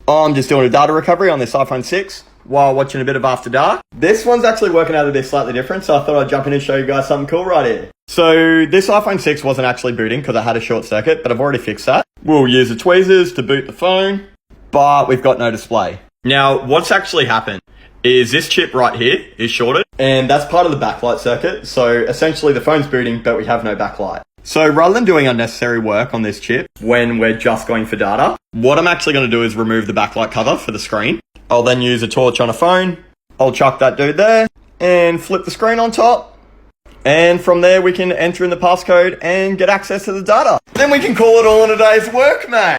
I'm just doing a data recovery on this iPhone 6 while watching a bit of After Dark. This one's actually working out a bit slightly different, so I thought I'd jump in and show you guys something cool right here. So this iPhone 6 wasn't actually booting because I had a short circuit, but I've already fixed that. We'll use the tweezers to boot the phone, but we've got no display. Now, what's actually happened is this chip right here is shorted, and that's part of the backlight circuit. So essentially the phone's booting, but we have no backlight. So rather than doing unnecessary work on this chip when we're just going for data, what I'm actually going to do is remove the backlight cover for the screen. I'll then use a torch on a phone. I'll chuck that dude there and flip the screen on top. And from there we can enter in the passcode and get access to the data. Then we can call it all in a day's work, mate.